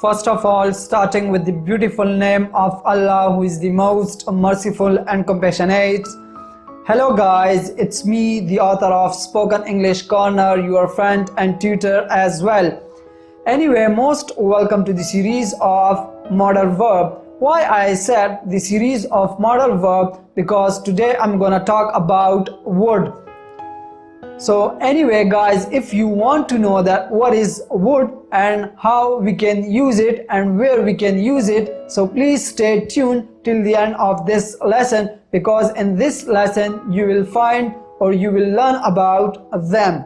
First of all, starting with the beautiful name of Allah, who is the most merciful and compassionate. Hello guys, it's me, the author of Spoken English Corner, your friend and tutor as well. Anyway, most welcome to the series of modal verb. Why I said the series of modal verb? Because today I'm gonna talk about would. So anyway guys, if you want to know that what is would and how we can use it and where we can use it, so please stay tuned till the end of this lesson, because in this lesson you will find or you will learn about them.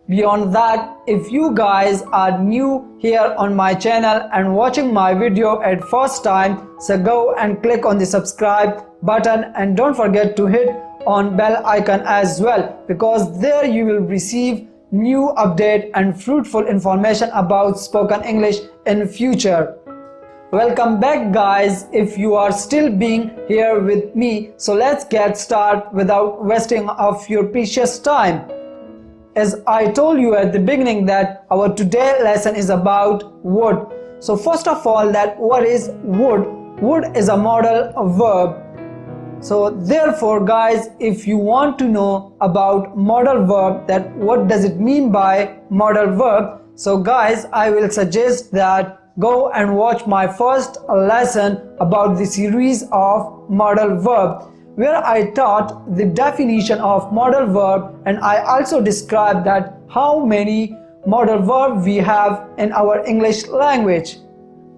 Beyond that, if you guys are new here on my channel and watching my video at first time, so go and click on the subscribe button and don't forget to hit on bell icon as well, because there you will receive new update and fruitful information about spoken English in future. Welcome back guys, if you are still being here with me, so let's get started without wasting of your precious time. As I told you at the beginning that our today lesson is about would. So first of all, that what is would? Would is a modal verb. So therefore guys, if you want to know about modal verb, that what does it mean by modal verb, so guys, I will suggest that go and watch my first lesson about the series of modal verb, where I taught the definition of modal verb, and I also described that how many modal verb we have in our English language.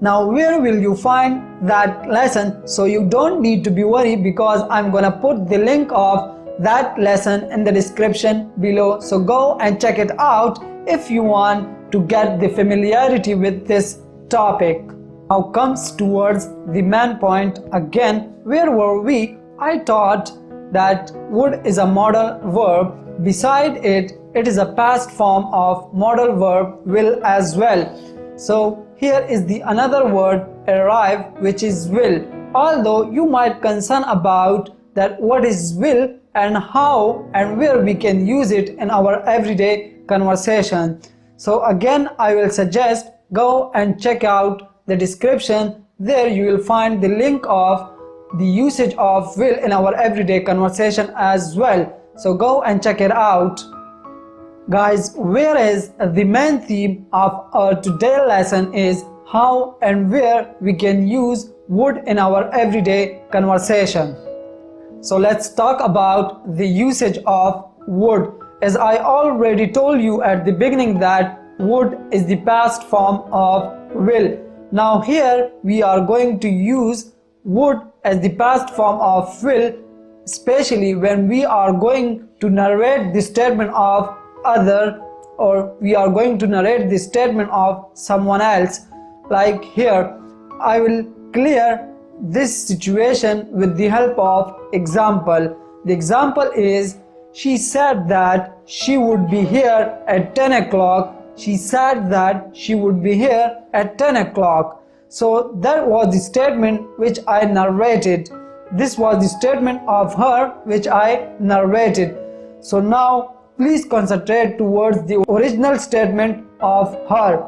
Now where will you find that lesson? So you don't need to be worried, because I'm gonna put the link of that lesson in the description below, so go and check it out if you want to get the familiarity with this topic. Now comes towards the main point again. Where were we? I taught that would is a modal verb. Beside it, it is a past form of modal verb will as well. So here is the another word arrive, which is will. Although you might concern about that what is will and how and where we can use it in our everyday conversation. So again, I will suggest go and check out the description. There you will find the link of the usage of will in our everyday conversation as well. So go and check it out. Guys, whereas the main theme of our today's lesson is how and where we can use would in our everyday conversation. So let's talk about the usage of would. As I already told you at the beginning that would is the past form of will. Now here we are going to use would as the past form of will, especially when we are going to narrate the statement of other, or we are going to narrate the statement of someone else. Like here, I will clear this situation with the help of example. The example is, she said that she would be here at 10 o'clock. She said that she would be here at 10 o'clock. So that was the statement which I narrated. This was the statement of her which I narrated. So now please concentrate towards the original statement of her.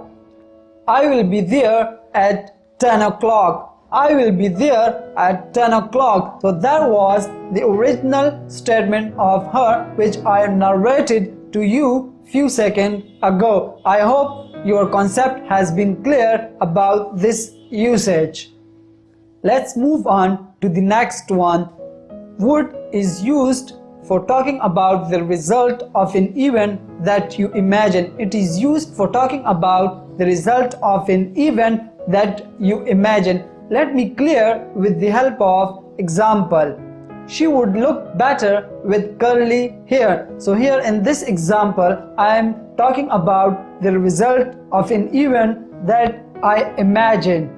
I will be there at 10 o'clock. I will be there at 10 o'clock. So that was the original statement of her which I narrated to you few seconds ago. I hope your concept has been clear about this usage. Let's move on to the next one. Would is used for talking about the result of an event that you imagine. It is used for talking about the result of an event that you imagine. Let me clear with the help of example. She would look better with curly hair. So here in this example, I am talking about the result of an event that I imagine.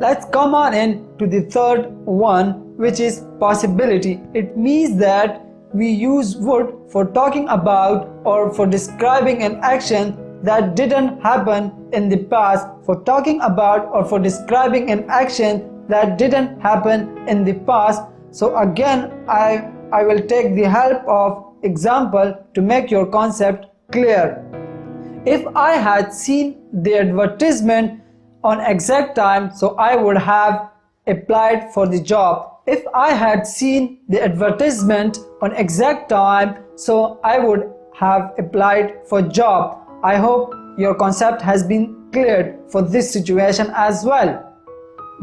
Let's come on in to the third one, which is possibility. It means that we use would for talking about or for describing an action that didn't happen in the past, for talking about or for describing an action that didn't happen in the past. So again, I will take the help of example to make your concept clear. If I had seen the advertisement on exact time, so I would have applied for the job. If I had seen the advertisement on exact time, so I would have applied for job. I hope your concept has been cleared for this situation as well.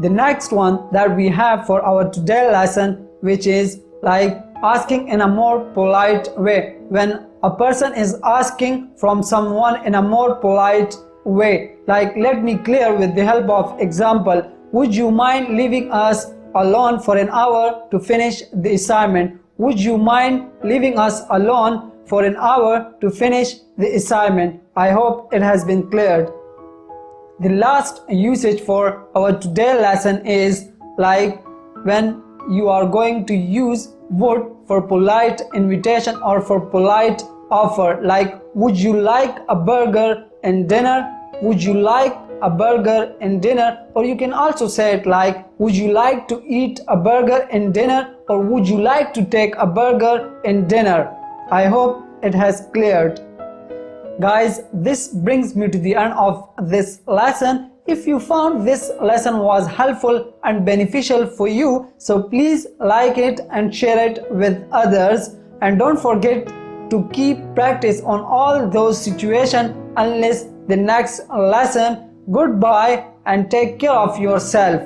The next one that we have for our today lesson, which is like asking in a more polite way. When a person is asking from someone in a more polite way, like let me clear with the help of example. Would you mind leaving us alone for an hour to finish the assignment? Would you mind leaving us alone for an hour to finish the assignment? I hope it has been cleared. The last usage for our today lesson is like when you are going to use would for polite invitation or for polite offer, like would you like a burger and dinner? Would you like a burger and dinner? Or you can also say it like would you like to eat a burger and dinner, or would you like to take a burger and dinner? I hope it has cleared. Guys, this brings me to the end of this lesson. If you found this lesson was helpful and beneficial for you, so please like it and share it with others, and don't forget to keep practice on all those situations unless the next lesson. Goodbye and take care of yourself.